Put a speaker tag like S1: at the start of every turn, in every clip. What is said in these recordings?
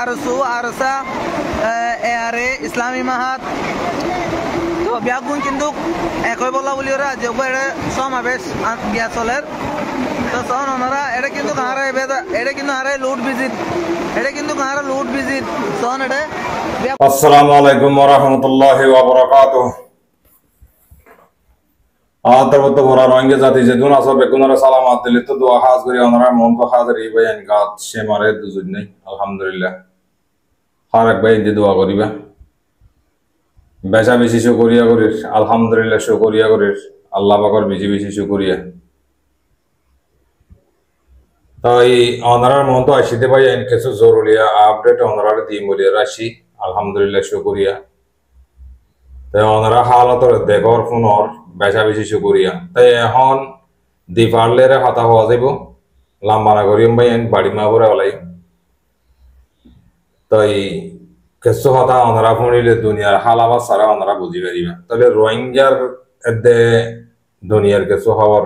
S1: ARSU ARSA ARA ইসলামী মাহাত তো ব্যাগুন কিন্তু একই বলা বলি ওরা যে সমাবেশ গ্যাসলের তো তখন ওনারা এটা কিন্তু হারায় লুট ভিজিট এটা কিন্তু হারা লুট ভিজিট তখন এটা
S2: আসসালামু আলাইকুম ওয়া রাহমাতুল্লাহি ওয়া বারাকাতুহু আন্তর্বত বড় রঙে জাতি যে দুন আসবে কোনরা সালামাত দিলে তো দোয়া হাজ করি ওনারা মন তো হাজার এই বয়ান গাত সে মারে দুজুদ নাই আলহামদুলিল্লাহ হারাক ভাই দি দোয়া করিবা বেশা বেশি শুকরিয়া করিস আলহামদুলিল্লাহ শুকরিয়া করিস আল্লাহ পাকের বেশি বেশি শুকরিয়া তাই ওনারার মন তো আসিতে ভাই এন কিছু জরুরি আপডেট ওনারা দি মরিয়া রাশি আলহামদুলিল্লাহ শুকরিয়া তাই ওনারা হালতর দেখর ফোনর বেশা বেশি শুকরিয়া তাই এখন দি পারলেরে হাতা হওয়া যাব লাম্বানা করিম ভাই এন বাড়ি মা করে ওলাই তাই কিছু কথা ওনারা শুনিলে দুনিয়ার হালাবা সারা ওনারা বুঝি পারিবা তাহলে রোহিঙ্গার এদে দুনিয়ার কিছু খবর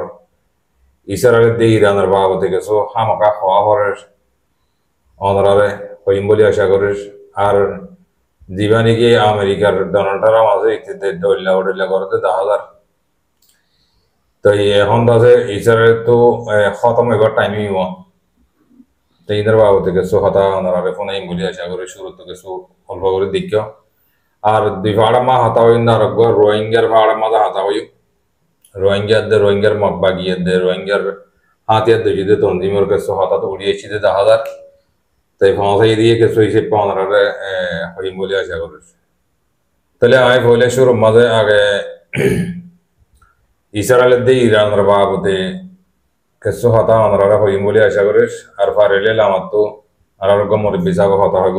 S2: ইসরায়েল দে ইরানের বাবদে কিছু হামকা হওয়া হরের ওনারে হইম বলে আশা করিস আর জীবানিকে আমেরিকার ডোনাল্ড ট্রাম্প আছে ইত্যাদি ডল্লা করতে 10,000 তো এখন আছে ইসরায়েল তো খতম এবার টাইমই হওয়া তো ইনার বাবদে কিছু কথা ওনারে ফোনে বলে আশা করি শুরুতে কিছু অল্প করে দিক আর দুই ভাড়া মা হাতা হইন আর রোহিঙ্গার ভাড়া মাঝে হাতা হই রোহিঙ্গার মগবাগিয়ে দে রোহিঙ্গার হাতিয়ার দুজিতে তন্দিমর কিছু হাতা তো উড়িয়েছি 10,000 তাই ফাঁসাই দিয়ে কিছু হিসেবে ওনারে হইম বলে আশা করিস তাহলে আমি বলে শুরু মাঝে আগে ইসরায়েলের দিয়ে ইরানের বাবদে কিছু হতা ওনারা হইম বলে আশা করিস আর পারিলে আমার তো আরোগ্য মুরব্বী সাহেব হতা হইব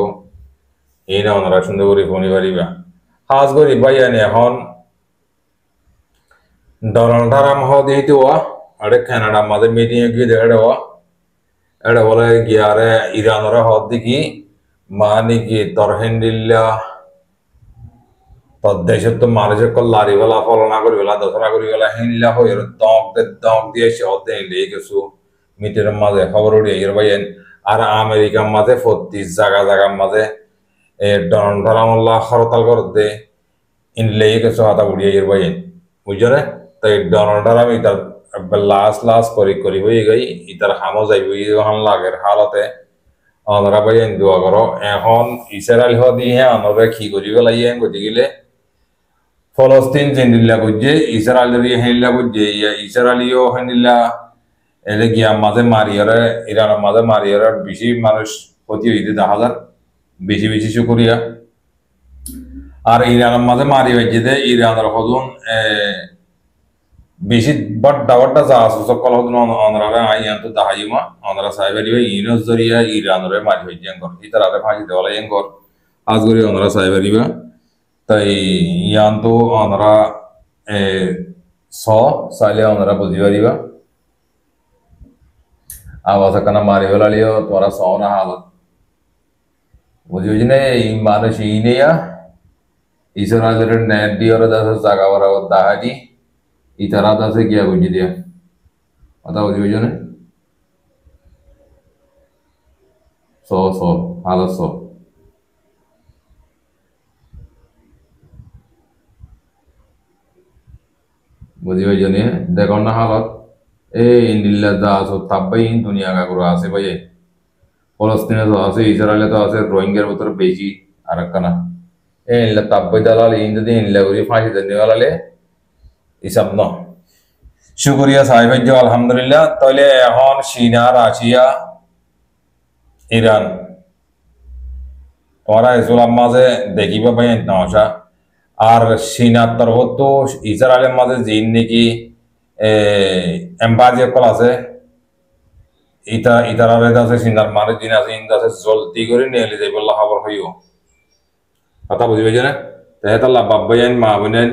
S2: এই না ওনারা সুন্দর করে ফোনি পারিবা হাজ করি ভাই আনি এখন ডোনাল্ড ট্রাম্প দিতে হওয়া আরে কানাডা মাঝে মিটিং এ গিয়ে দেখা দেওয়া এটা বলে গিয়ারে ইরানের হদ দেখি মানে কি তরহেন্দিল্লা তোর দেশের তো মানুষের লারি বেলা ফলনা করি বেলা দশরা করি বেলা হিনলা হয়ে দক দিয়ে সে হদ দিয়ে কিছু মিটের মাঝে খবর উড়িয়ে এর ভাই আর আমেরিকার মাঝে 35 জায়গার মাঝে ডোনাল্ড ট্রাম্প হরতাল করতে ইনলে কিছু হাতা উড়িয়ে এর ভাই বুঝছো না তাই ডোনাল্ড ট্রাম্প ইতার লাস করি হয়ে গই ইতার হামো যাইব ইহান লাগের হালতে আমরা ভাই দোয়া করো এখন ইসরায়েল দিয়ে আমরা কি করি বেলাইয়ে গতি গেলে ফলস্তিন জেন্দিল্লা করছে ইসরায়েলের হেনলা করছে ইসরায়েলিও হেনিল্লা এলে গিয়া মাঝে মারিয়ারে ইরানের মাঝে মারিয়ারে বেশি মানুষ ক্ষতি হইতে 10,000 বেশি শুকরিয়া আর ইরানের মাঝে মারি হয়েছে যে ইরানের হদুন বেশি বড়টা যা আছে সকল হদুন অনরারে আইয়ান তো দাহাইমা অনরা সাইবারি ইনস জরিয়া ইরানরে মারি হয়েছে এঙ্গর ইতারারে ফাঁসি দেওয়ালা এঙ্গর আজ করি অনরা সাইবারিবা তাই ইয়ান তো অনরা চাইলে অনরা বুঝি পারিবা আওয়াজ কানা মারি হলালিও তোরা সওনা হালত বুঝি বুঝি না এই মানুষ ইনেয়া ইসরায়েলের নেট দিয়ে ওরা দাসে জাগা ওরা দাহাদি ইতারা দাসে গিয়া বুঝি দিয়া কথা বুঝি বুঝি না হালত বুঝি বুঝি না দেখো না হালত এই নীলা দাস ও তাব্বাই দুনিয়া কাকুরা আছে ভাই ফলস্তিনে তো আছে ইসরায়েলে তো আছে রোহিঙ্গার ভিতরে বেশি আর একখানা এই নীলা তাব্বাই দালাল ইন যদি নীলা করি ফাঁসি দেওয়ালে হিসাব ন শুকরিয়া সাহেব আলহামদুলিল্লাহ তাহলে এখন চীনা রাশিয়া ইরান তোমরা ইসলাম মাঝে দেখিবা ভাই নশা আর চীনার তরফ তো ইসরায়েলের মাঝে জিন নাকি এম্বাজি কল আছে ইতারারে আছে সিনার মানে দিন আছে ইন আছে জলদি করে নিয়ে যাইব খবর হইও কথা বুঝি পাইছে না তেহেতাল্লাহ বাব্বাইন মা বোনেন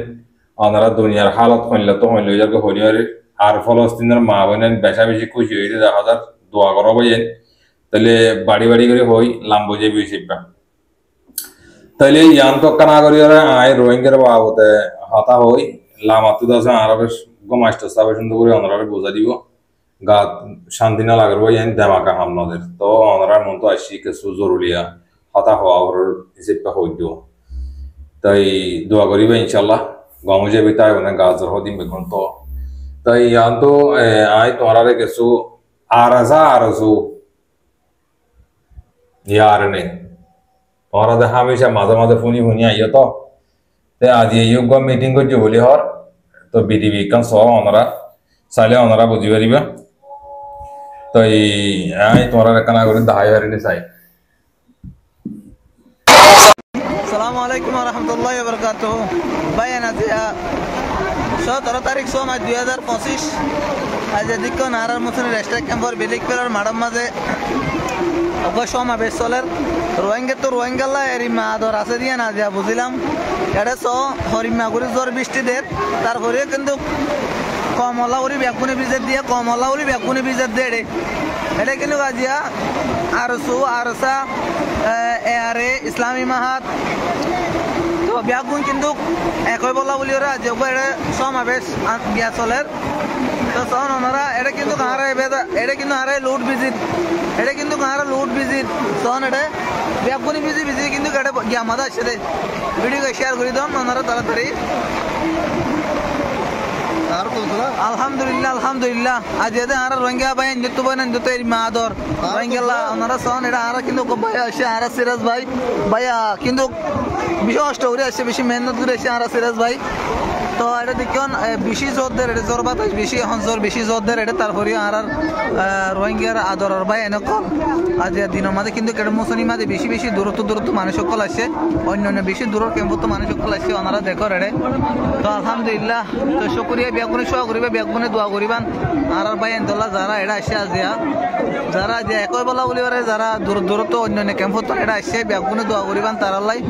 S2: ওনারা দুনিয়ার হালত হইলে তো হইলে যাকে হরিয়ারে আর ফলস্তিনের মা বোনেন বেশা বেশি খুশি হইলে 10,000 দোয়া করো বইয়েন তাহলে বাড়ি করে হই লাম্বো যে বেশিবা তাহলে ইয়ান তো কানা করিয়ারে আয় রোহিঙ্গার বাবতে হতা হই লামাতু দাসে আরবের মাস্টার সাহেব সুন্দর করে ওনারা বোঝা দিব গা শান্তি না লাগার বই দেমাকা হামলাদের তো ওনারা মন তো আসি কিছু জরুরিয়া হতা হওয়া ওর হিসেবে হইতো তাই দোয়া করিবে ইনশাল্লাহ গম যে বিতায় অনেক গাজর হদিন বেগুন তো তাই তো আই তোমার কিছু আর আসা আর আসু ইয়ার নেই তোমার হামেশা মাঝে মাঝে ফোনি ফোনি আইয় তো আজি যোগ্য মিটিং করছে বলি হর তো বিডিবি কান সহ ওনারা চাইলে ওনারা বুঝি পারিবা তো আই তোমার কানা করে দাহাই হারিনি চাই
S1: আসসালামু আলাইকুম রহমতুল্লাহ বরকাত ভাই নাজিয়া 17 তারিখ সোম 2025 আজ এদিকে নারার মতন রেস্ট্রাক ক্যাম্পর বেলিক পেলার মাডাম মাঝে অবশ্য সমাবেশ চলের রোহিঙ্গা তো রোহিঙ্গাল্লা এরিমা আদর আছে দিয়ে না যা বুঝিলাম এটা সো হরিমা করে জ্বর বৃষ্টি দের তারপরে কিন্তু কমলাউরি বেগুনি বীজের দিয়ে কমলাউরি বেগুনি বীজের দেড়ে এটা কিন্তু আজিয়া আরসু আরসা এআরএ ইসলামী মাহাত তো বেগুন কিন্তু একই বলা বলি ওরা যে সমাবেশ গিয়া চলের তো তখন ওনারা এটা কিন্তু এটা কিন্তু হারায় লুট ভিজিট এটা কিন্তু হারা লুট ভিজিট তখন এটা বেগুনি ভিজি ভিজি কিন্তু এটা গিয়া মাদা আসছে রে ভিডিও শেয়ার করে দেন ওনারা তাড়াতাড়ি alhamdulillah alhamdulillah aja ada ara rohingya bhai njutu bana njutu eri maador rohingya la onara son era ara kintu bhai ashe ara siraz bhai bhaya kintu bisho story ashe bishi mehnat kore ashe ara siraz bhai তো এটা দেখুন বেশি জোর দেয় এটা জোর বাতাস বেশি এখন জোর বেশি জোর দেয় এটা তারপরে আর রোহিঙ্গার আদর ভাই এনেকল আজ দিনের মাঝে কিন্তু কেটে মুসলিম মাঝে বেশি বেশি দূরত্ব মানুষ সকল আসছে অন্য অন্য বেশি দূরের কেম্পত মানুষ সকল আসছে ওনারা দেখো রে তো আলহামদুলিল্লাহ তো শুক্রিয়া বেগুনে শোয়া করিবে বেগুনে দোয়া করিবান আর ভাই এনতলা যারা এটা আসছে আজিয়া যারা যে একই বলা বলি যারা দূরত্ব অন্য অন্য কেম্পত এটা আসছে বেগুনে দোয়া করিবান তারালাই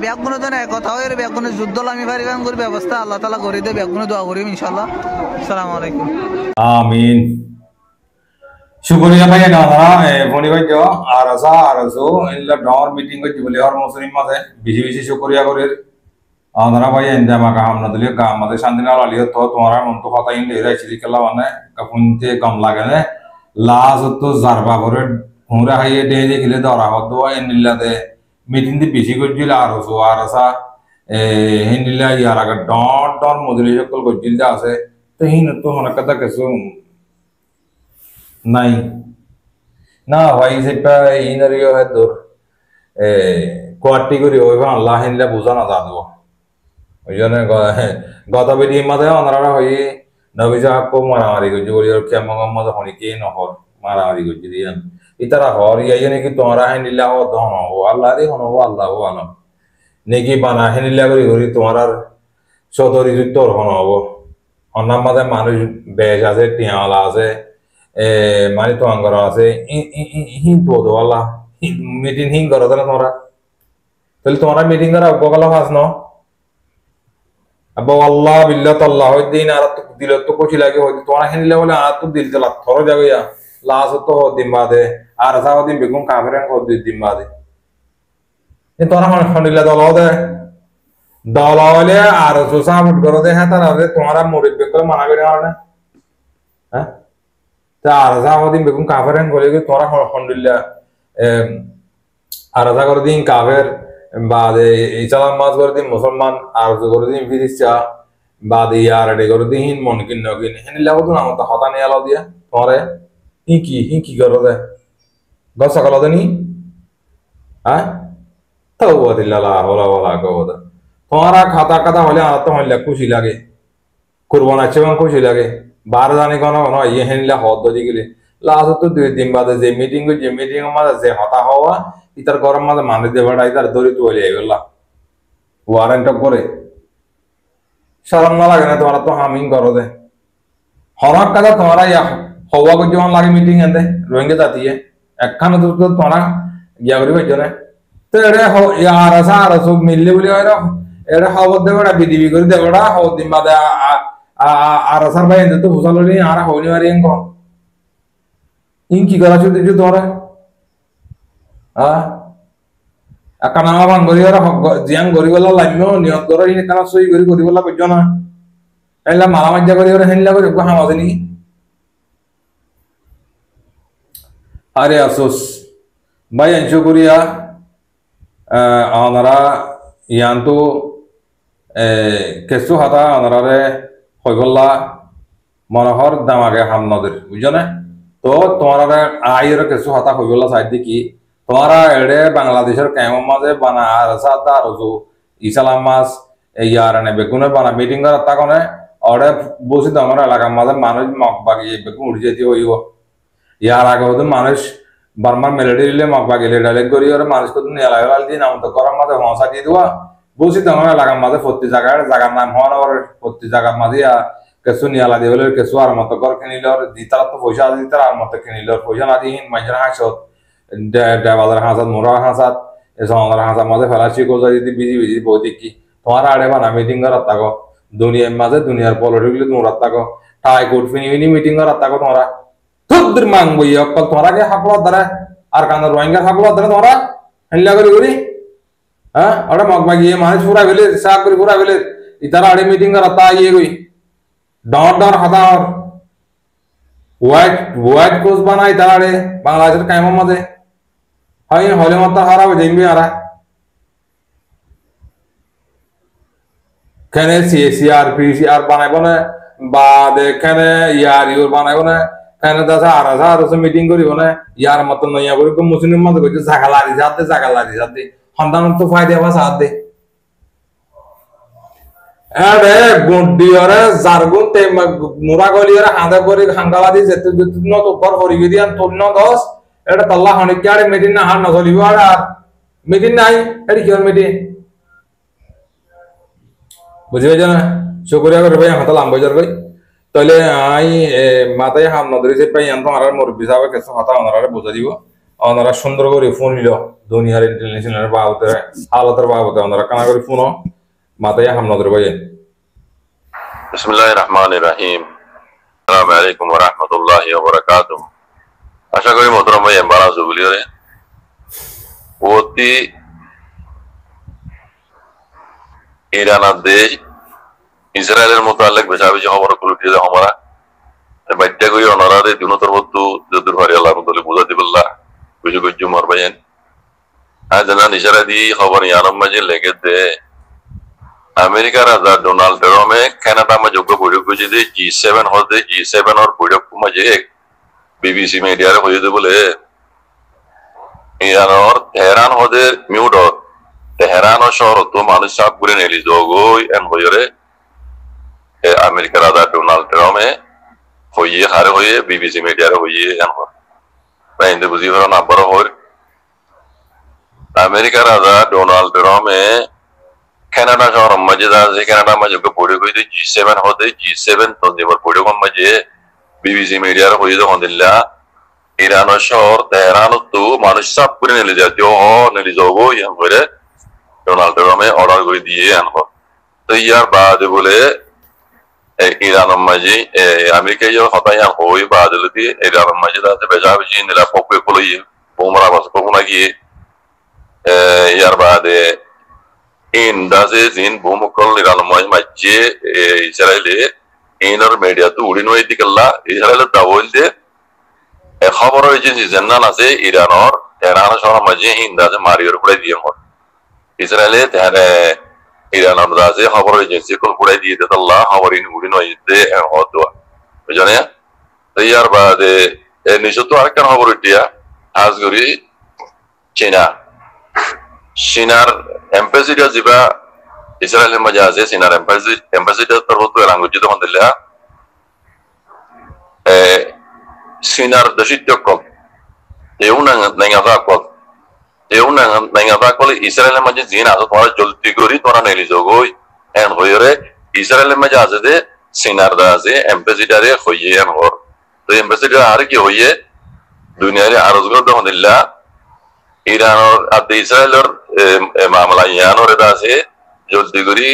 S1: বেগুনে তো কথা হয় বেগুনে যুদ্ধ লামি পারিবান করে ব্যবস্থা আল্লাহ তাআলা করে দেবে বেগুনে দোয়া করিব ইনশাআল্লাহ আসসালামু আলাইকুম
S2: আমিন শুকরিয়া ভাই না ফোনি ভাই যাও আর আসা আর আসো ইল্লা ডর মিটিং করতে বলে আর মুসলিম মাঝে বেশি বেশি শুকরিয়া করে আমরা ভাই এন্দামা কাম না দিলে কাম মাঝে শান্তিনাল আলিও তো তোমার মন তো কথা ইন লেরা ছিলি কেলা মানে কাপুনতে কম লাগে না লাজ তো জারবা করে হুরা হাইয়ে দে দে গিলে দরা হতো এনিল্লাতে মিটিং দি বেশি করছিল আর আসো আর আসা হিন্দিলা ইয়ার আগে ডট ডট মজুরি সকল করছিল আছে তো হিন তো অনেক কথা কিছু নাই না ভাই সেটা ইনারিও হয় তোর কোয়ার্টি করি ওই আল্লাহ হিনলা বোঝা না জানবো ওই জন্য গত বেদি মাঝে ওনারা হয়ে নবী সাহাবকে মারামারি করছে বলি ওর কে মোহাম্মদ হনিকে নহর মারামারি করছে দিয়ে ইতারা হর ইয়ে নাকি তোমরা হিনিলা ও দহন হবো আল্লাহ রে হনবো আল্লাহ আলম নেকি বানা হিনিলা করি করি তোমার আর সদরি তোর হন হবো অন্যান্য মাঝে মানুষ বেশ আছে টিয়াওয়ালা আছে মানে তো আঙ্গর আছে হিন তো আল্লাহ মিটিং হিং করো না তোমরা তাহলে তোমরা মিটিং করা উপকাল হাস ন আব্বা আল্লাহ বিল্লাহ তাল্লাহ দিন আর দিল তো কচি লাগে হইতে তোমরা হিনিলে বলে আর তো দিল লাখ থর যাবে লাশ তো দিন বাদে আর সারা দিন বেগুন কাফেরেন দিন বাদে তোমরা হনিলে দল দে দল হলে আর সোসা ফুট করে দে হ্যাঁ তারা তোমরা মরিদ বেকলে মানা করে না হ্যাঁ তা আর সারা দিন বেগুন কাফেরেন করে তোমরা হনিলে আর করে দিন কাফের বাদে ইসলাম মাছ করে দিন মুসলমান আর করে দিন ফিরিসা বাদে আর এডে করে দিন মন কিন নকিন হেনিলা কত না মত হতা নিয়ে আলো দিয়া তোরে হি কি করো দে গসা কল দেনি হ্যাঁ তাওবা দিল্লাহ ওলা ওলা কওদা তোমারা খাতা খাতা হলে আর তো হইলা খুশি লাগে কুরবান আছে খুশি লাগে বার জানি কোন কোন ইয়ে হেনিলা হদ দি গেলে লাস্ট তো 2 দিন বাদে যে মিটিং মাঝে যে হতা হওয়া ইতার গরম মাঝে মানে দেবাটা ইতার দড়ি তুলে গেলা ওয়ারেন্ট করে শরম না লাগে না তোমরা তো হামিং করো দে হরক কথা তোমরা ইয়া হওয়া কো যেমন লাগে মিটিং এতে রোহিঙ্গা জাতিয়ে একখানে তো তোমরা গিয়া করি ভাই জনে তো এড়ে ইয়ার আসা আর সব মিললে বলি হয় এড়ে খবর দেবড়া বিডিবি করে দেবড়া হও দিন বাদে আর আসার ভাই এতে তো বুঝালো নি আর হইনি মারি এঙ্ক কি করা চুদি তোমরা কানা বান গরিবরা জিয়াং গরিবলা লাইনো নিয়ত করে ইনে কানা সই গরিবলা কইজ না এলা মালা মাজা গরিবরা হেনলা করে গো হামাজে নি আরে আফসোস ভাই আনছো করিয়া ওনারা ইয়ান্তু কেঁচু হাতা ওনারে হইগল্লা মনোহর দামাগে হামনদের বুঝছো না তো তোমার আইয়ের কেঁচু হাতা হইগল্লা সাইড কি তোমারা এড়ে বাংলাদেশের কেমন মাঝে বানা আর সাদা আর ইসালাম মাস ইয়ার নে বেগুনে বানা মিটিং করার তাকনে ওরে বসে তোমার এলাকার মাঝে মানুষ মগ বাগিয়ে বেগুন উঠে যেতে হইব ইয়ার আগে হতো মানুষ বারবার মেলেডি দিলে মগ বাগিলে ডাইলেক্ট করি ওরা মানুষ কত নিয়ে লাগাল দিয়ে নাম তো করার মাঝে হসা দিয়ে দেওয়া বসে তোমার এলাকার মাঝে প্রতি জায়গার নাম হওয়ার আর প্রতি জায়গার মাঝে কেঁচু নিয়ে আলা দিয়ে বলে কেঁচু আর মতো কর কিনিল দিতার তো পয়সা দিতার আর মতো কিনিল পয়সা না দিয়ে মাঝের হাঁসত বাজার হাঁসাত মোরা হাঁসাত এসব হাঁসার মাঝে ফেলাসি কোজা যদি বিজি বিজি বৌদিক কি তোমার আড়ে বানা মিটিং করার থাকো দুনিয়ার মাঝে দুনিয়ার পলিটিক্যালি তোমরা থাকো টাই কোট ফিনি মিটিং করার থাকো তোমরা তোদের মাংবো অকল তোমরা কে হাকলার দ্বারা আর কান্দার রোহিঙ্গার হাকলার দ্বারা তোমরা হেল্লা করি হ্যাঁ ওটা মগবা গিয়ে মানুষ পুরা ফেলে শাক করে পুরা ফেলে ইতারা আড়ে মিটিং করার তা ইয়ে কই ডর হাতার হোয়াইট কোচ বানাই তারা আড়ে বাংলাদেশের কায়মের মাঝে হয় হলে মত হারাবে দেখবি আরা কেনে সিআর বানাইব না বা দেখেনে ইয়ার ইউর বানাইব না কেনে দাসা আর মিটিং করিব না ইয়ার মতন নইয়া করি মুসলিম মতো কইছে জাগালারি যাতে সন্তান তো ফায়দা পাস হাত দে আরে গুড্ডি ওরে জারগুন তে মুরা গলি ওরে হাঁদা করে হাঙ্গালা দি যেতে ন তো পর হরি গিয়ান তোর ন দস এটা তাল্লা হনি কি আরে মিটিং না হার ন চলিব আর মিটিং নাই এটি কি মিটিং বুঝি পাইছ না শুকরিয়া করে ভাই হাতা লাম বাজার কই তাহলে আই মাথায় হাম নদরি সে পাই আনতো আর মুরব্বি সাহেব কিছু হাতা ওনারে বুঝা দিব ওনারা সুন্দর করে ফোন নিল দুনিয়ার ইন্টারন্যাশনাল বাবতে হালতের বাবতে ওনারা কানা করে ফোন মাথায় হাম নদরি ভাই
S3: বিসমিল্লাহির রহমানির রহিম আসসালামু আলাইকুম ওয়া রাহমাতুল্লাহি ওয়া বারাকাতুহু আশা করি মোহতরম ভাই এমবারা জুবলিরে ওতি ইরানের দেশ ইসরায়েলের মোতালেক বেশাবেশি খবর খুলতে যে আমরা বাধ্য করি অনারারে দুনতর বস্তু যদুর ভারি আল্লাহ মতলে বুঝা দিবল্লাহ বুঝে গজ্জু মারবায়েন আজ জানা নিশারা দি খবর ইয়ানম মাঝে লেগে দে আমেরিকার রাজা ডোনাল্ড ট্রাম্পে কানাডা में যোগ্য বৈঠক হয়েছে যে G7 হতে G7 और বৈঠক মাঝে বিবিসি মিডিয়ারে হয়েছে বলে ইরানের তেহরান হতে মিউট তেহরান শহর তো মানুষ সব ঘুরে নেলি যোগই এন হইরে আমেরিকার রাজা ডোনাল্ড ট্রাম্পে হইয়ে হারে হয়ে বিবিসি মিডিয়ারে হইয়ে এন হয় বা ইন্দে বুঝি হলো নাম্বার হয় আমেরিকার রাজা ডোনাল্ড ট্রাম্পে কানাডা শহর মাঝে আছে কানাডা মাঝে বৈঠক হইতে G7 হতে G7 তো দেবর বৈঠক মাঝে বিবিসি মিডিয়ার হইয়ে যখন দিল্লা ইরানের শহর তেহরান তো মানুষ সব করে নেলি যাতে ও নেলি যাবো ইয়ান করে ডোনাল্ড ট্রাম্পে অর্ডার করে দিয়ে আনবো তো ইয়ার বাদ বলে ইরানের মাঝে আমেরিকা যে হতাই আন হই বাদ লতি ইরানের মাঝে আছে বেজা বেশি নিলা পকে কলই বোমরা বাস কোনা গিয়ে ইয়ার বাদে in das ist in Bumukol Iranmai Machi Israel inner media to Udinway Tikala Israel Tawilde a Hover agency Zenanase Iranor Terana Shora Maji in das Mario Predium Israel had a Iranor Daze Hover agency called Predi that Allah Hover in Udinway and Hotua Vijaya the year by the Nishoto Arkan Hoveritia Asguri China Shinar Ambassador Ziba Israel Majaze Sinar Ambassador Pervoto language on the Lea Sinar the Shitokok Eunang Nangavakok Eunang Nangavakol Israel Majazina as Joltiguri Toran Elizogoi and Hoyre Israel Majaze Sinar Daze Ambassador Hoye and Hor the Ambassador Arki Hoye Dunia Arosgo on the Lea Iran at the Israel মামলা ইয়ানোরে দাসে জলদি করি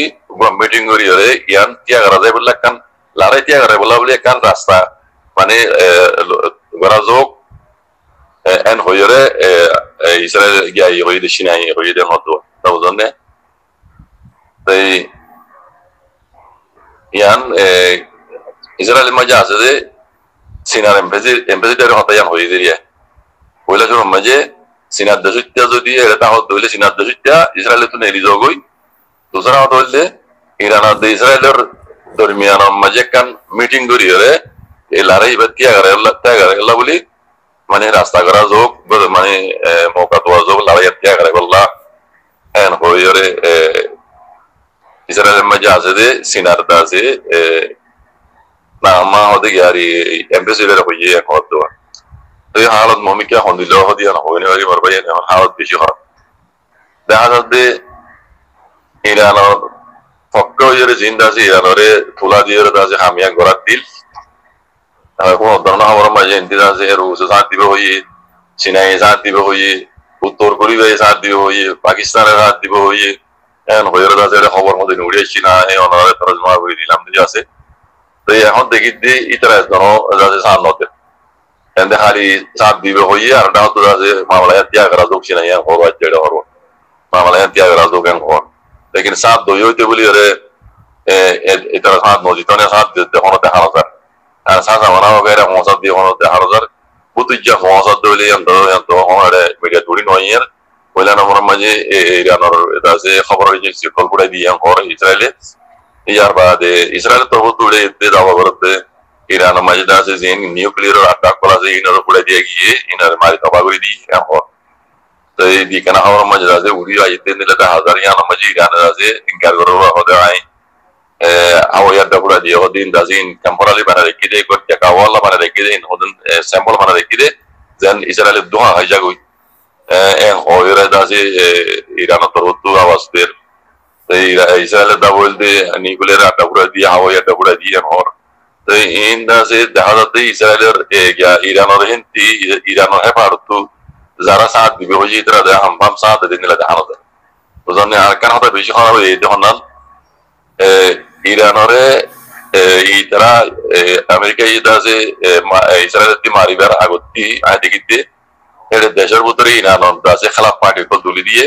S3: meeting করি রে ইয়ান তিয়াগ রাজে বললা কান লারে তিয়াগ রে বলা বলি কান রাস্তা মানে গরাজক এন হইরে ইসরায়েল গিয়ে হইরে সিনাই হইরে হতো তাও জানে তাই ইয়ান ইসরায়েল মাঝে আছে যে সিনার এমবেসিডার হতো ইয়ান হইরে রিয়া পয়লা শুরু মাঝে সিনার দেশিত্যা যদি এটা হত হইলে সিনার দেশিত্যা ইসরায়েলে তো নেলি জগই দুসরা হত হইলে ইরান আর ইসরায়েলের দরমিয়ান মাঝে কান মিটিং করি রে এই লড়াই ত্যাগ করে আল্লাহ বলি মানে রাস্তা করা যোগ মানে মৌকা দেওয়া যোগ লড়াই ত্যাগ করে আল্লাহ হ্যাঁ হয়ে রে ইসরায়েলের মাঝে আছে যে সিনার আছে না মা হতে গিয়ারি এমবেসি বের হয়ে এখন দেওয়া তো এই হালত মমিকা হন্দিল হদিয়া না হইনি হরি মারবাই এখন হালত বেশি খারাপ দেখা যাচ্ছে ইরানের পক্ষ হয়ে জিন্দা আছে ইরানরে তুলা দিয়ে আছে হামিয়া গড়ার দিল কোনো ধরনের আমার মাঝে ইন্দিরা আছে রুশে সাথ দিবে হয়ে চীনায় সাথ দিবে হয়ে উত্তর কোরিয়ায় সাথ দিবে হয়ে পাকিস্তানের সাথ দিবে হয়ে এখন হয়ে আছে খবর মধ্যে উড়ে চীনা এই অনারে তরজমা করে দিলাম দিয়ে আছে তো এখন দেখি যে ইতারা আছে সাথ নতে এতে খালি সাথ দিবে হয়ে আর ডাও তো আছে মামলায় ত্যাগ করা যোগ চীনা ইয়ান হওয়া যেটা হওয়া মামলায় ত্যাগ করা যোগ এখন হওয়া লেকিন সাথ দই হইতে বলি রে ইতারা সাথ নজিতনে সাথ দিতে কোনো দেখা না সাথে মানা হবে মশাদ দিয়ে কোনো দেখা না বুতুজ্জা মশাদ দইলে তো আমারে মিডিয়া তুলি নয়ের কইলা নম্বর মাঝে ইরানের এটা আছে খবর হয়েছে কলপুড়াই দিয়ে হর ইসরায়েলে ইয়ার বাদে ইসরায়েল তো তুলে দাবা করতে ইরানের মাঝে আছে যে নিউক্লিয়ার আটাক করা আছে ইনার পুড়ে দিয়ে গিয়ে ইনার মারি দাবা করে দিয়ে হর তো এই দিকে না হওয়ার মাঝে আছে উড়ি আইতে নিলে হাজার ইয়ার মাঝে ইরানের আছে ইনকার করে হতে হয় awalnya dapur aja, hodin dazin temporali mana rekide, ikut ya kawal mana rekide, hodin sampel mana rekide, dan Israel doa aja gue, hoira dazi Iran atau Rutu awas ber, Israel dapur de nuclear dapur aja, awalnya dapur aja yang hor, ini dazi dah ada Israel ya Iran orang ti Iran orang apa Rutu, zara saat dibehoji terada hampam saat ada nilai dah ada, terusnya akan ada besok ada itu honan ইরানরে ইতারা America ইদা আছে Israel the মারিবার আগতি I দেখিতে এর দেশের ভিতরে Iran আছে খেলাফ party call তুলি দিয়ে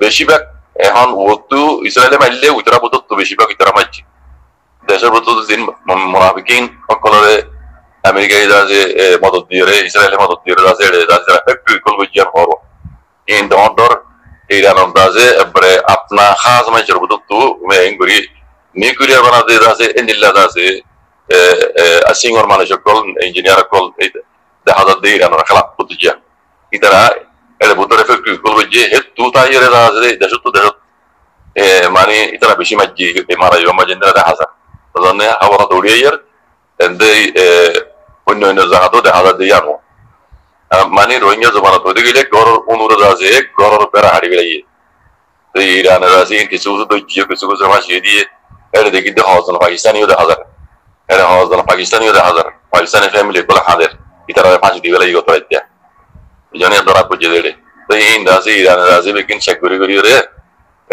S3: বেশিরভাগ এখন ওতু ইসরায়েলে মারলে উত্তরা পদ্ধতি বেশিরভাগ ইতারা মারছে দেশের ভিতরে দিন মুনাফিকিন সকলরে আমেরিকা ইদা আছে মদত দিয়ে ইসরায়েলে মদত দিয়ে আছে যারা ফ্যাক্টরি কল বুঝিয়ার হর ইন দর ইরান আছে এবারে আপনা খাস মাইজের পদ্ধতি মেইন করি nuclear mana desa se endilla desa se asingor mana jokol engineer kol dah ada diri anu rakala putujia itara ada butuh efek kol beje itu tayar desa se desa tu desa mani itara beshi majji mara yo majendra dah hasa tadane awara duriyer ende onno onno zahato dah ada diri anu mani rohingya zamana to digile gor unur desa se gor pera hari gile to iran desa se kisu to jiyo kisu sama shedi এর দেখি দে হাজার পাকিস্তানিও দে হাজার এর হাজার পাকিস্তানিও দে হাজার Pakistani family গুলো হাজার ইতারা ফাঁসি দিবে লাগি গত রাতে জানি ধরা পড়ে দেড়ে তো এই দাসি ইরান দাসি বেকিন চেক করে রে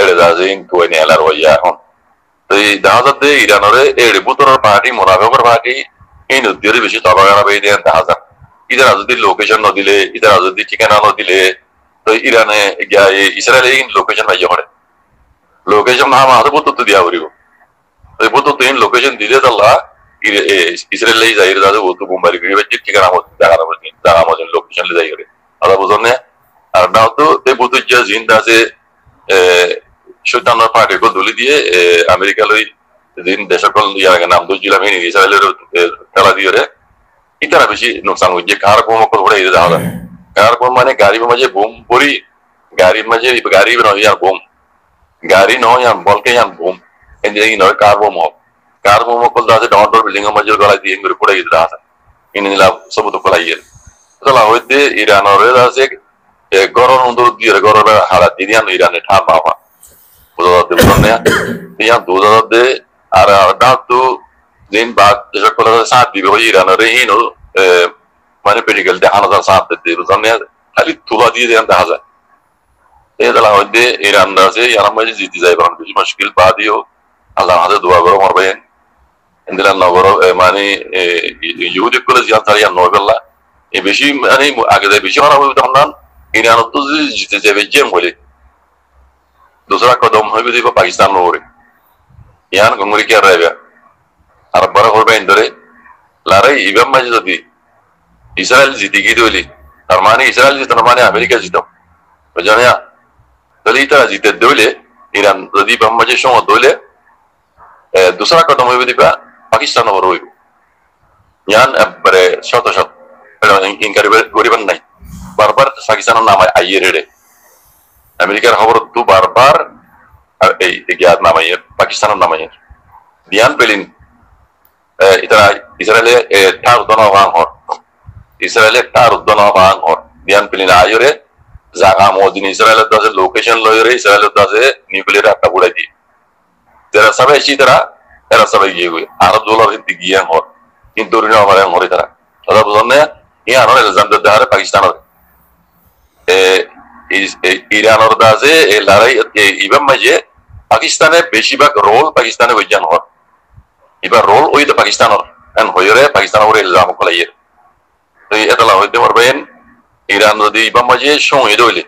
S3: এর দাসি কোই নে আলার হইয়া এখন তো এই দাহাজার দে ইরানরে এর বুতরের পার্টি মুনাফিকের পার্টি এই নদীর বেশি তবাগানা বেই দেন দাহাজার ইতারা যদি লোকেশন ন দিলে ইতারা যদি ঠিকানা ন দিলে তো ইরানে গিয়া ইসরায়েলে লোকেশন পাইয়া করে লোকেশন না আমাদের বুতর দিয়া হরিব itu tuh in location di dia adalah Israel lagi zahir dah tu waktu Mumbai kiri baju kita nak mau location lagi zahir. Ada buzonnya, ada tu butuh jazin dah se Sultan Party ko dulu dia Amerika lagi zin desakol dia kan nam tu jilam ini Israel kalau dia re, itu ada besi nuksan ujek kar ko mau kau itu dah ada. Kar ko mana gari macam bom puri, gari macam gari beno yang bom, gari no yang bolke yang bom. Ini nol karbom kol dah se downtown building aja kalau di Inggris pura itu dah. Ini lah sebut apa lagi? Setelah itu Iran orang dah se goron untuk dia goron halat ini yang Iran itu apa apa? Betul betul betul yang tu betul ada tu दिन बाद जैसे कोई साथ भी वही रहना रही no माने पेटिकल दे आना साथ दे तो हमने खाली तुला दिए दे अंदर हाज़ा ये तो लाओ दे ईरान से यार मुझे जीती जाए पर कुछ मुश्किल बात ही हो अल्लाह हाज़ा दुआ करो मर बहन इंदिरा नवरो माने यूदी को ले जान सारी नोबेला ये बेशी माने आगे दे बेशी वाला वो तो हम ईरान तो जीते जाए जेम बोले दूसरा कदम है भी देखो पाकिस्तान में हो रही यहाँ गंगूरी क्या रहेगा Arab baru korban indore, larai ibam maju tadi, Israel ziti gitu li, তার মানে ইসরায়েল জিতো না মানে আমেরিকা জিতো, বুঝলেন না? তাহলে এটা জিতে দইলে ইরান যদি ব্রহ্মজের সময় দইলে দুসরা কদম হইবে দিবা পাকিস্তান ওপর হইব ইয়ান একবারে শত শত ইনকারি গরিবান নাই বারবার পাকিস্তানের নাম আইয়ে রেড়ে আমেরিকার খবর দু বারবার এই গিয়াত নামাইয়ের পাকিস্তানের নামাইয়ের বিয়ান পেলিন এটা ইসরায়েলে তার উদ্দনা ভাঙ হর ইসরায়েলে তার উদ্দনা ভাঙ হর বিয়ান পেলিন আইরে জাগা মদিন ইসরায়েলের দাসে লোকেশন লয়রে ইসরায়েলের দাসে নিউক্লিয়ার আটটা বুড়াই দিয়ে যারা সবাই এসি তারা এরা সবাই গিয়ে গিয়ে আরব ডলার হিন্দি গিয়ে হর কিন্তু আমার হরে তারা তারা বুঝলেন না ই আনার এলজাম দিতে হারে পাকিস্তানের ইরানের দাসে এই লড়াই ইবাম মাঝে পাকিস্তানে বেশিরভাগ রোল পাকিস্তানে বৈজ্ঞান হর এবার রোল ওই তো পাকিস্তানের এন হইরে পাকিস্তানের উপরে ইলজাম কলাইয়ের তো এটা হইতে পারবেন ইরান যদি ইবাম মাঝে সময় দইলে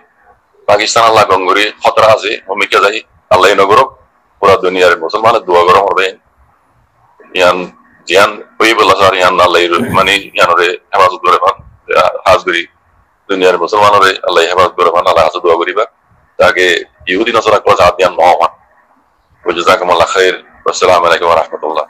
S3: পাকিস্তান আল্লাহ গঙ্গুরি খতরা আছে ভূমিকা যাই আল্লাহ নগর পুরা দুনিয়ার মুসলমানের দোয়া গরম হবে ইয়ান জিয়ান ওই বলা স্যার ইয়ান আল্লাহ মানে ইয়ানরে হেফাজত করে পান হাজগরি দুনিয়ার মুসলমানরে আল্লাহ হেফাজত করে পান আল্লাহ হাজত দোয়া করিবা তাকে ইহুদি নসরা করে হাত ইয়ান নহমান ওয়াজাকুমুল্লাহ খাইর আসসালামু আলাইকুম ওয়া রাহমাতুল্লাহ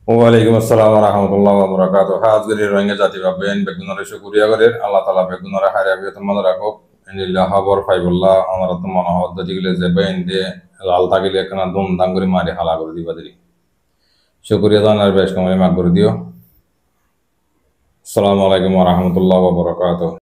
S2: ওয়ালাইকুম আসসালাম ওয়া রাহমাতুল্লাহি ওয়া বারাকাতুহু হাজগরি রোহিঙ্গা জাতি ভাবেন বেগুনরে শুকরিয়া করেন আল্লাহ তাআলা বেগুনরে হারিয়ে তোমাদের রাখো ইনশাআল্লাহ খবর পাইবল্লাহ আমরা তো মনে হয় দিগলে যে বেন দে লাল তাগিলে কেন দুম দাঙ্গুরি মারি হালা করে দিবা দিলি শুকরিয়া জানার বেশ কমাই মাগ করে দিও আসসালামু আলাইকুম ওয়া রাহমাতুল্লাহি ওয়া বারাকাতুহু